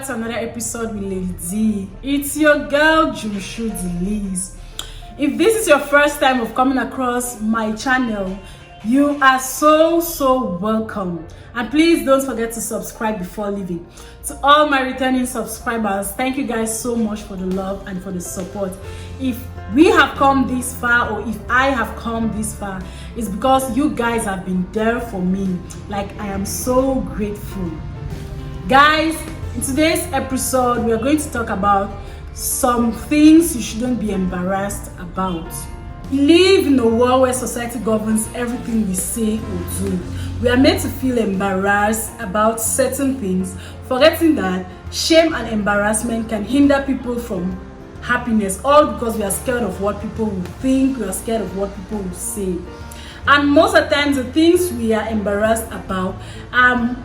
back to another episode with Lady D. It's your girl Jumshu Liz. If this is your first time of coming across my channel, you are so welcome, and please don't forget to subscribe before leaving. To all my returning subscribers, thank you guys so much for the love and for the support. If we have come this far, or if I have come this far, it's because you guys have been there for me. Like, I am so grateful. Guys, in today's episode we are going to talk about some things you shouldn't be embarrassed about. We live in a world where society governs everything we say or do. We are made to feel embarrassed about certain things, forgetting that shame and embarrassment can hinder people from happiness, all because we are scared of what people will think, we are scared of what people will say. And most of the times the things we are embarrassed about are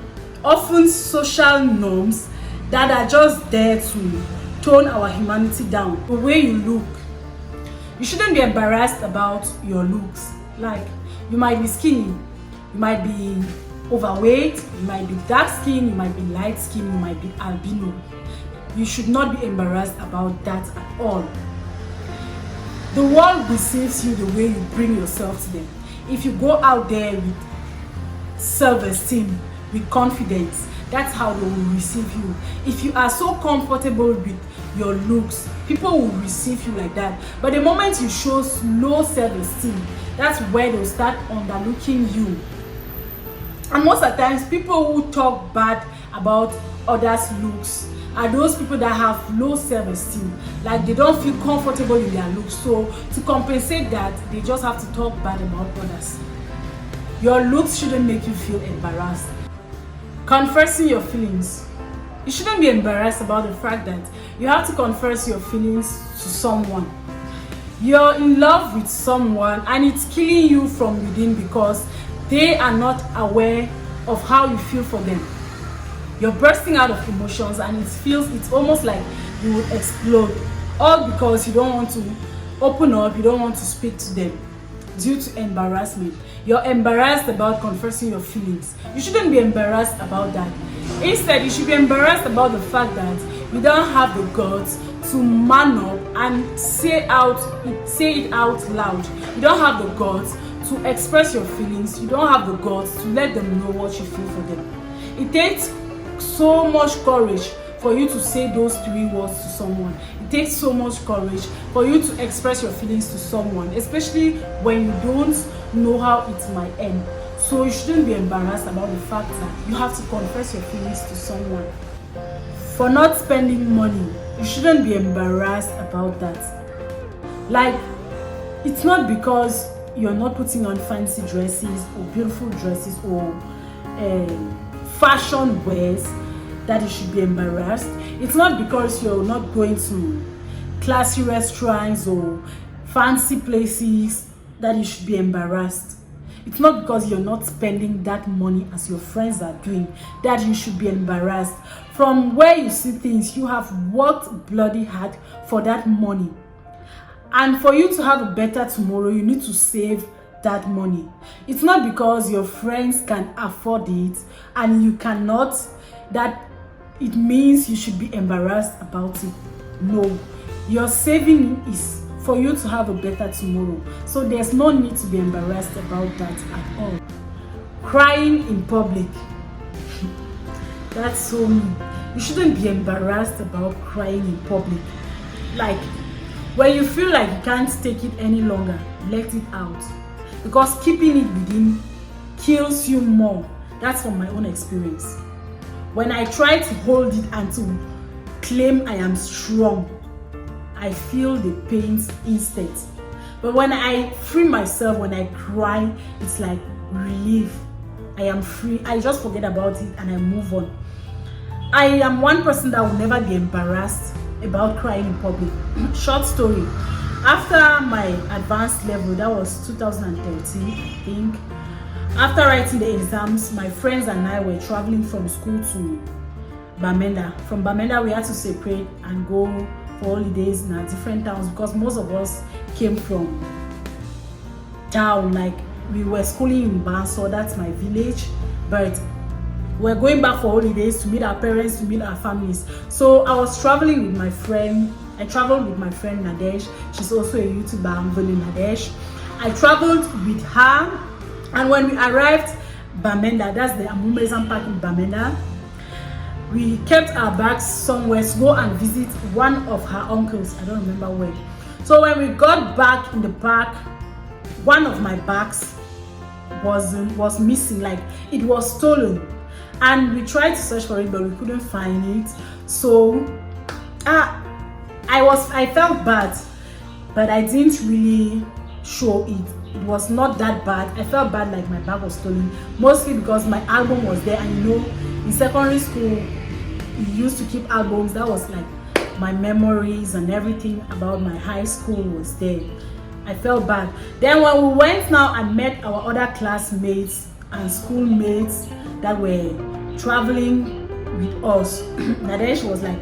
often social norms that are just there to tone our humanity down. The way you look, you shouldn't be embarrassed about your looks. Like, you might be skinny, you might be overweight, you might be dark skin, you might be light skin, you might be albino. You should not be embarrassed about that at all. The world receives you the way you bring yourself to them. If you go out there with self-esteem, with confidence, that's how they will receive you. If you are so comfortable with your looks, people will receive you like that. But the moment you show low self-esteem, that's where they'll start underlooking you. And most of the times, people who talk bad about others' looks are those people that have low self-esteem. Like, they don't feel comfortable in their looks, so to compensate that, they just have to talk bad about others. Your looks shouldn't make you feel embarrassed. Confessing your feelings. You shouldn't be embarrassed about the fact that you have to confess your feelings to someone. You're in love with someone and it's killing you from within because they are not aware of how you feel for them. You're bursting out of emotions and it's almost like you would explode, all because you don't want to open up, you don't want to speak to them due to embarrassment. You're embarrassed about confessing your feelings. You shouldn't be embarrassed about that. Instead, you should be embarrassed about the fact that you don't have the guts to man up and say it out loud. You don't have the guts to express your feelings. You don't have the guts to let them know what you feel for them. It takes so much courage for you to say those three words to someone. It takes so much courage for you to express your feelings to someone, especially when you don't know how it might end. So you shouldn't be embarrassed about the fact that you have to confess your feelings to someone. For not spending money, you shouldn't be embarrassed about that. Like, it's not because you're not putting on fancy dresses or beautiful dresses or fashion wears that you should be embarrassed. It's not because you're not going to classy restaurants or fancy places that you should be embarrassed. It's not because you're not spending that money as your friends are doing that you should be embarrassed. From where you see things, you have worked bloody hard for that money. And for you to have a better tomorrow, you need to save that money. It's not because your friends can afford it and you cannot that it means you should be embarrassed about it. No, your saving is for you to have a better tomorrow. So there's no need to be embarrassed about that at all. Crying in public. That's so mean. You shouldn't be embarrassed about crying in public. Like, when you feel like you can't take it any longer, let it out. Because keeping it within kills you more. That's from my own experience. When I try to hold it and to claim I am strong, I feel the pains instead. But when I free myself, when I cry, it's like relief. I am free. I just forget about it and I move on. I am one person that will never be embarrassed about crying in public. Short story. After my advanced level, that was 2013, I think. After writing the exams, my friends and I were traveling from school to Bamenda. From Bamenda, we had to separate and go for holidays in our different towns because most of us came from town. Like, we were schooling in Banso, that's my village, but We're going back for holidays to meet our parents, to meet our families. So I was traveling with my friend. I traveled with my friend Nadesh. She's also a YouTuber, Voli Nadesh. I traveled with her, and when we arrived Bamenda, that's the Amumezan Park in Bamenda, we kept our bags somewhere to go and visit one of her uncles. I don't remember where. So when we got back in the park, one of my bags was missing, like it was stolen, and we tried to search for it but we couldn't find it. So I felt bad, but I didn't really show it. It was not that bad. I felt bad like my bag was stolen, mostly because my album was there, and you know, in secondary school we used to keep albums. That was like my memories, and everything about my high school was there. I felt bad. Then when we went now and met our other classmates and schoolmates that were traveling with us, Nadesh was like,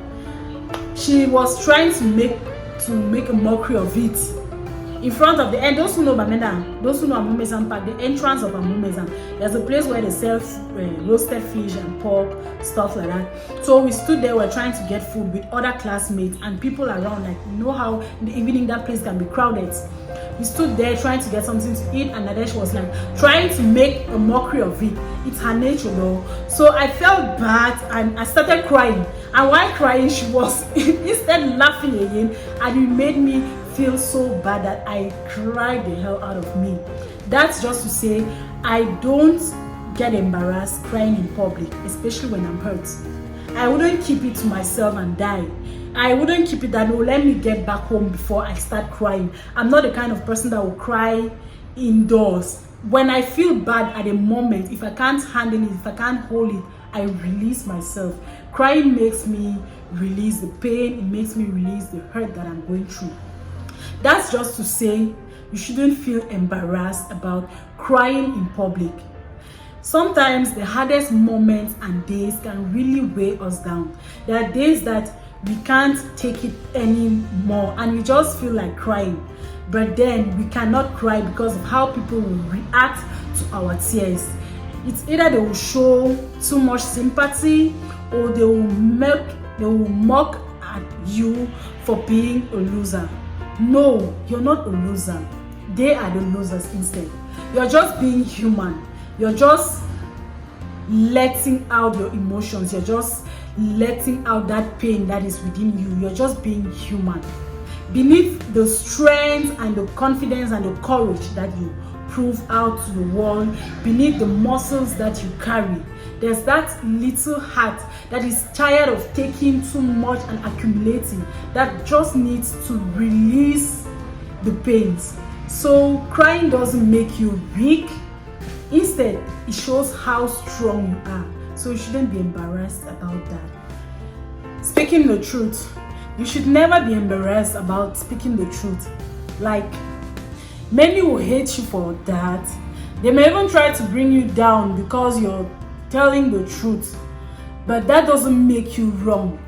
she was trying to make a mockery of it in front of the end. Those who know Bamenda, those who know Amumezan Park, the entrance of Amumezan, there's a place where they sell roasted fish and pork, stuff like that. So we stood there, we're trying to get food with other classmates and people around. Like, you know how in the evening that place can be crowded. We stood there trying to get something to eat, and Nadesh was like trying to make a mockery of it. It's her nature though. So I felt bad and I started crying. And while crying, she was instead laughing again, and it made me feel so bad that I cried the hell out of me. That's just to say, I don't get embarrassed crying in public, especially when I'm hurt. I wouldn't keep it to myself and die. I wouldn't keep it that, no, let me get back home before I start crying. I'm not the kind of person that will cry indoors. When I feel bad at a moment, if I can't handle it, if I can't hold it, I release myself. Crying makes me release the pain. It makes me release the hurt that I'm going through. That's just to say, you shouldn't feel embarrassed about crying in public. Sometimes the hardest moments and days can really weigh us down. There are days that we can't take it anymore and we just feel like crying. But then we cannot cry because of how people will react to our tears. It's either they will show too much sympathy, or they will mock at you for being a loser. No, you're not a loser. They are the losers instead. You're just being human. You're just letting out your emotions. You're just letting out that pain that is within you. You're just being human. Beneath the strength and the confidence and the courage that you prove out to the world, beneath the muscles that you carry, there's that little heart that is tired of taking too much and accumulating, that just needs to release the pains. So crying doesn't make you weak. Instead, it shows how strong you are. So you shouldn't be embarrassed about that. Speaking the truth, you should never be embarrassed about speaking the truth. Like, many will hate you for that. They may even try to bring you down because you're telling the truth. But that doesn't make you wrong.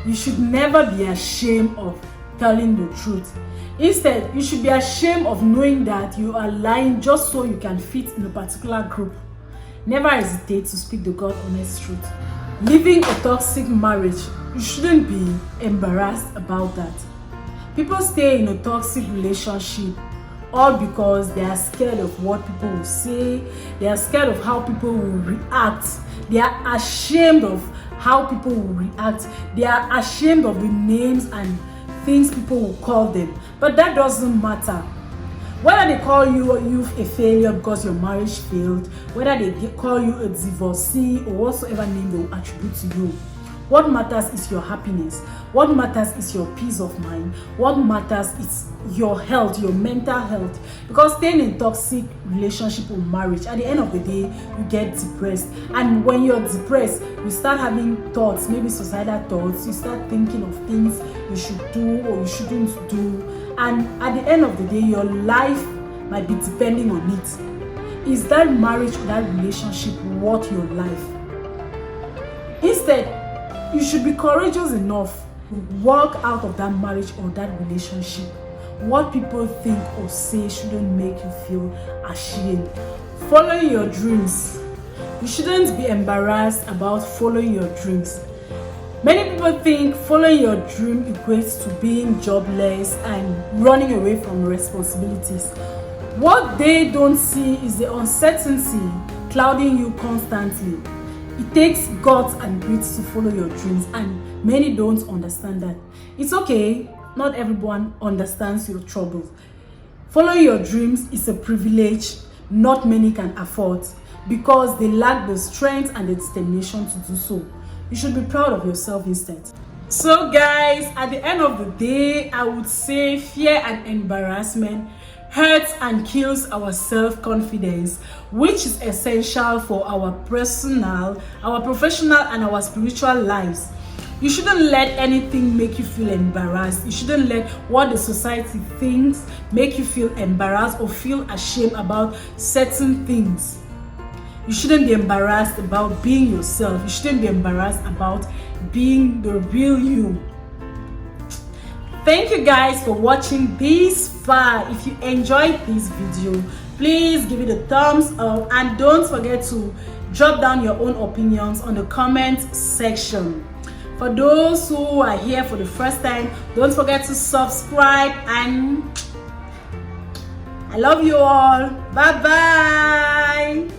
You should never be ashamed of telling the truth. Instead, you should be ashamed of knowing that you are lying just so you can fit in a particular group. Never hesitate to speak the God honest truth. Living a toxic marriage, you shouldn't be embarrassed about that. People stay in a toxic relationship all because they are scared of what people will say. They are scared of how people will react. They are ashamed of how people will react. They are ashamed of the names and things people will call them. But that doesn't matter. Whether they call you a failure because your marriage failed, whether they call you a divorcee or whatsoever name they will attribute to you, what matters is your happiness. What matters is your peace of mind. What matters is your health, your mental health. Because staying in toxic relationship or marriage, at the end of the day, you get depressed. And when you're depressed, you start having thoughts, maybe suicidal thoughts. You start thinking of things you should do or you shouldn't do. And at the end of the day, your life might be depending on it. Is that marriage or that relationship worth your life? Instead, you should be courageous enough to walk out of that marriage or that relationship. What people think or say shouldn't make you feel ashamed. Following your dreams You shouldn't be embarrassed about following your dreams. Many people think following your dream equates to being jobless and running away from responsibilities. What they don't see is the uncertainty clouding you constantly. It takes guts and grit to follow your dreams, and many don't understand that. It's okay, not everyone understands your troubles. Following your dreams is a privilege not many can afford because they lack the strength and the determination to do so. You should be proud of yourself instead. So guys, at the end of the day, I would say fear and embarrassment hurts and kills our self-confidence, which is essential for our personal, our professional, and our spiritual lives. You shouldn't let anything make you feel embarrassed. You shouldn't let what the society thinks make you feel embarrassed or feel ashamed about certain things. You shouldn't be embarrassed about being yourself. You shouldn't be embarrassed about being the real you. Thank you guys for watching this far. If you enjoyed this video, please give it a thumbs up and don't forget to drop down your own opinions on the comment section. For those who are here for the first time, don't forget to subscribe, and I love you all. Bye bye.